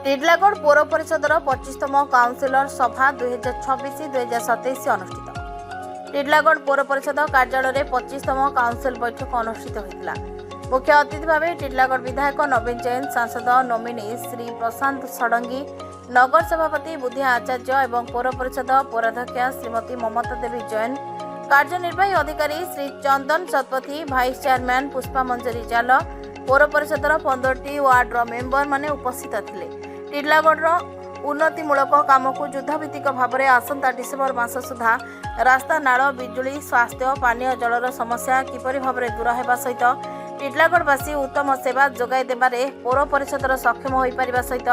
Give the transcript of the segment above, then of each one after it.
टिडलागढ़ पौर परिषदर 25तम councillor सभा 2026-2027 अनुष्ठित। टिडलागढ़ पौर परिषद कार्यालय में 25तम काउंसिल बैठक अनुष्ठित होता। मुख्य अतिथि भाव टिडलागढ़ विधायक नवीन जैन, सांसद नोमिनी श्री प्रशांत षडंगी, नगर सभापति बुद्धि आचार्य और पौर परिषद पौराध्यक्ष श्रीमती ममता देवी जैन, कार्यनिर्वाही अधिकारी श्री चंदन शतपथी, भाइस चेयरमैन पुष्पा मंजरी जाल, पौर परिषदर 15टी वार्डर मेंबर माने उपस्थित थिले। टिडलागढ़ उन्नतिमूलक काम को युद्धभित्तिक भाव में आसंता डिसेम्बर मास सुधा रास्ता, नाल, बिजुली, स्वास्थ्य, पानीय जलर समस्या किपरि भाव में दूर होगा सहित टिडलागढ़वासी उत्तम सेवा जोगाई देबारे पौर परिषदर सक्षम हो पारिबा सहित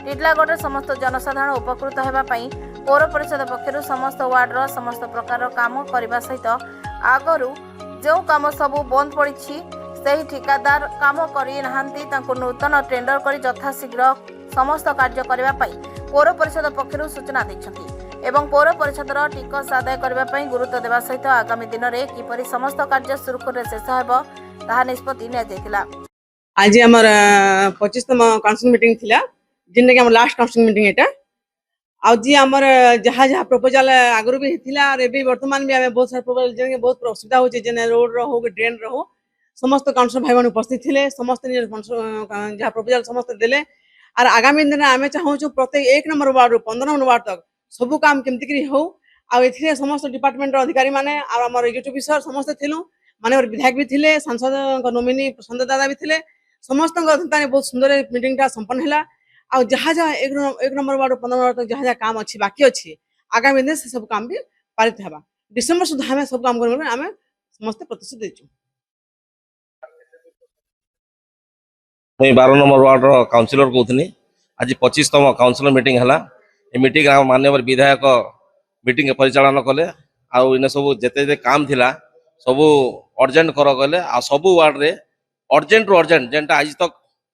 टिडलागढ़ समस्त जनसाधारण उपकृत होगापाई पौर परिषद पक्षर समस्त वार्डर समस्त प्रकार काम करने सहित आगरू जो काम सबू बंद पड़ी से ठिकादार काम करना नूतन टेंडर कर यथाशीघ्र समस्त कार्य करने पौर परिषद पक्षर सूचना देते एवं पौर परिषदर टिकस आदाय करने गुरुत्व देवा सहित आगामी दिन में किपरि समस्त कार्य सुरखुर शेष हो ताहा निष्पत्ति निया। आज आमर 25तम काउंसिल मीटिंग थिला जिनके आम लास्ट काउंसिल मीटिंग एटा आज आमर जहाँ जहाँ प्रपोजल आगु भी थिला और एबे वर्तमान भी बहुत सारा प्रपोजल जिनके बहुत असुविधा होचे जेने रोड रो हो ड्रेन रो हो समस्त काउंसिल भाई मान उपस्थित थिले समस्त जहाँ प्रपोजल समस्त देले और आगामी दिन आम चाहूँ प्रत्येक 1 नंबर वार्ड 15 नंबर वार्ड तक सबू काम केमती हो आउ समस्त डिपार्टमेंट अधिकारी माने और आम एग्जीक्यूटिव अफिसर समस्त थिलु माने विधायक भी थिले सांसद नोमिनी प्रशांत दादा भी थिले समस्त बहुत सुंदर मीटिंग टा संपन्न है आ जहाँ जहाँ 1 नंबर वार्ड 15 वार्ड तक जहाँ जहाँ काम अच्छी बाकी अच्छी आगामी दिन से सब काम भी पारित होगा डिसेम्बर सुधा आम सब काम आम समस्त प्रतिश्रुति देचु। 12 नंबर वार्ड काउंसिलर कहते आज 25तम काउंसिलर मीटिंग है मीटिंग माननीय विधायक मीटिंग परिचालन कले आने सब जिते काम थिला सबू अर्जेंट कर गले आ सबू वार्ड रे अर्जेंट रु अर्जेंट जेनटा आज तक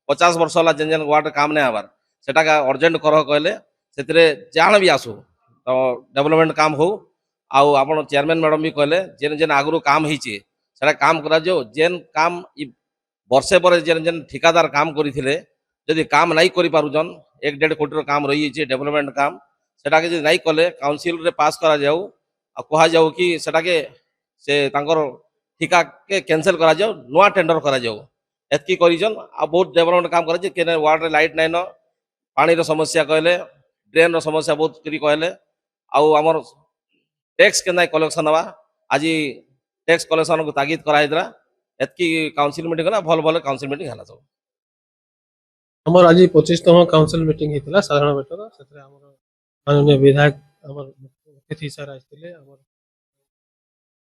50 वर्ष है जेन जेन वार्ड काम नहीं हबार सेटा अर्जेंट कर कहले से जान भी आसू तो डेवलपमेंट काम हो आउ आपण चेयरमैन मैडम भी कहले जेन जेन आगु काम होइचे सेटा काम करा जो जेन काम वर्षे पर जेन जेन ठिकादार काम करथिले जदि काम नहीं करि पारुजन 1-1.5 कोटी काम रही है डेवलपमेंट काम सेटा के नहीं कले काउंसिल रे पास करा जाऊ आ कहा जाऊ कि सेटा के से तांकर ठिका के कैंसिल करा जाऊ नुआ टेंडर करा जाऊ एतकी करिजन आ बहुत डेवलपमेंट काम करे के वार्ड रे लाइट नहीं न पानी रो समस्या कहले ड्रेन रो समस्या बहुत करी कहले आउ हमर टैक्स के नहीं कलेक्शन हवा आज टैक्स कलेक्शन को तागिद करा हितरा एतकी काउंसिल मीटिंग ना भल भल काउंसिल मीटिंग हला सब हमर आज 25तम काउंसिल मीटिंग हितला साधारण बैठक सेतरे हमर माननीय विधायक हमर अतिथि सर आइतिले हमर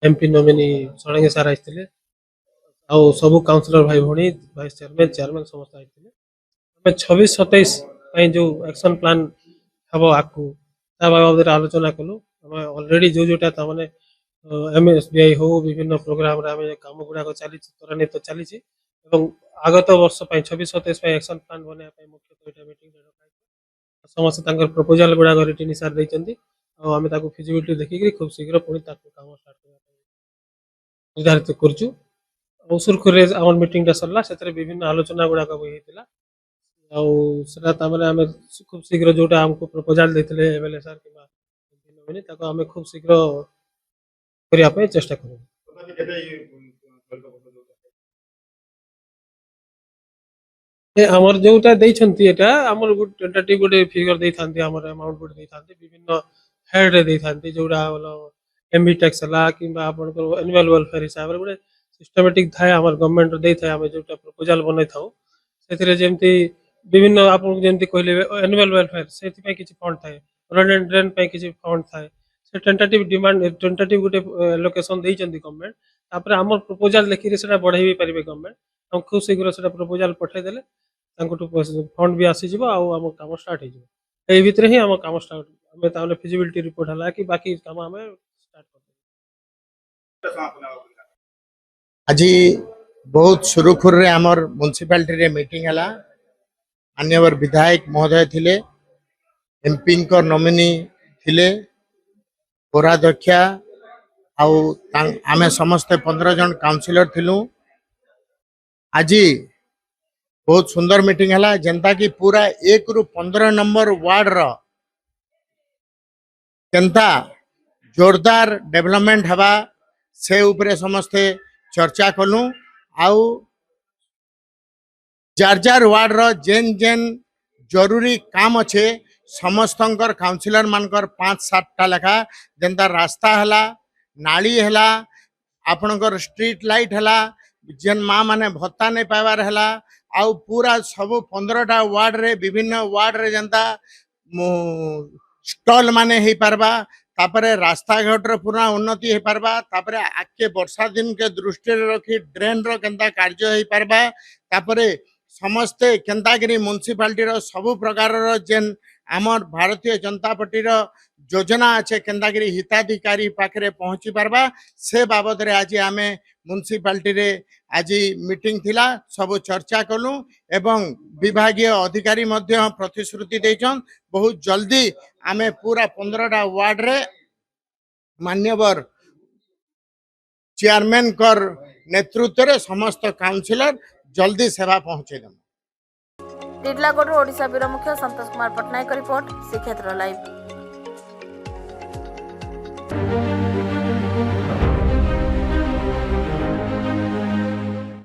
एमपी नोमिनी सड़ंगे सर आइतिले आ सब काउंसिलर भाई भणी वाइस चेयरमैन समस्त आइतिले हमें 26-27 पई जो एक्शन प्लान हबो आकु ता बाबद आलोचना कलु हमें ऑलरेडी जो जोटा ता माने एमएसबीआई हो विभिन्न प्रोग्राम रे हमें काम गुडा को चली त्वरान्वित चली एवं आगत वर्ष 26-27 एक्शन प्लान बने मुख्य दुईटा मीटिंग समस्त प्रपोजल गुड़ा रिटर्न सार देइचंती आ हमें ताको फिजिबिलिटी देखि खूब शीघ्र पुणी ताको काम स्टार्ट निर्धारित करछु सुरखुरे आम मीटिंग टा सरला सेतरे विभिन्न आलोचना गुड़ा भी हेतिला आ सेटा तामने हमें खूब शीघ्र जोटा हमको प्रपोजल देथिले एमएलए सर किबा नोमिनी ताको हमें खूब शीघ्र करिया पे चेष्टा करू। हमर जोटा दैछंती एटा हमर गुड टेंटेटिव गुड फिगर दैथांती हमर अमाउंट गुड दैथांती विभिन्न हेड रे दैथांती जोड़ा वाला एमबी टैक्स ला किबा आपन को एनुअल वेलफेयर हिसाब रे गुड सिस्टमैटिक थाए हमर गवर्नमेंट दै थाए हम जोटा प्रपोजल बनै थाउ सेथिरे जेमती विभिन्न आपन जेमती कहले एनुअल वेलफेयर सेति पे किछि फंड थाए रोड एंड ड्रेन पे किछि फंड थाए से tentative demand tentative good allocation दैछंती गवर्नमेंट तापर हमर प्रपोजल लेखि रे सेटा बढ़ाई भी परिबे गवर्नमेंट हम खूब शीघ्र सेटा प्रपोजल पठै देले फंड भी आसी जीव आम काम स्टार्ट हो भितर ही आम काम स्टार्ट हमें ताने फिजिबिलिटी रिपोर्ट हला कि बाकी काम हमें स्टार्ट कर आज बहुत सुरखुर रे हमर म्युनिसिपालिटी रे मीटिंग हला माननीय विधायक महोदय थिले एमपी को नोमिनी थिले पौराध्यक्ष आमे समस्त 15 जन काउंसिलर थिलु आज बहुत सुंदर मीटिंग है जनता की पूरा 1 रु 15 नंबर वार्ड रो केनता जोरदार डेवलपमेंट हवा से उपरे समस्ते चर्चा कलु आउ जार जार वार्ड रो जेन जेन जरूरी काम अच्छे समस्तंकर काउंसिलर मानकर 5-7 टा लेखा जेनता रास्ता हला नाली हला आपणकर स्ट्रीट लाइट हला जेन माँ माने भत्ता नहीं पाइबार हला आउ पूरा सब 15टा वार्ड रे विभिन्न वार्ड रे जनता स्टॉल माने ही पारबा तापरे रास्ता घाट रो पूरा उन्नति हो पारबा तापरे आके वर्षा दिन के दृष्टि रे रखी ड्रेन रो केनता कार्य हो पारबा तापरे समस्ते केनतागिरी म्युनिसिपालिटी रो सब प्रकार रो जेन आमर भारतीय जनता पार्टी रो योजना अच्छे केनतागिरी हिताधिकारी पाखरे पहुंची पारबा से बाबद रे आज आमे म्युनिसिपालिटी रे आज मीटिंग थिला सब चर्चा कलु एवं विभागीय अधिकारी मध्य प्रतिश्रुति देछन बहुत जल्दी आमे पूरा 15टा वार्ड रे मान्यवर चेयरमैन कर नेतृत्व रे समस्त काउंसिलर जल्दी सेवा पहुंचे देम। टिटलागढ़ ओडिशा ब्यूरो मुख्य संतोष कुमार पटनायक रिपोर्ट श्रीक्षेत्र लाइव।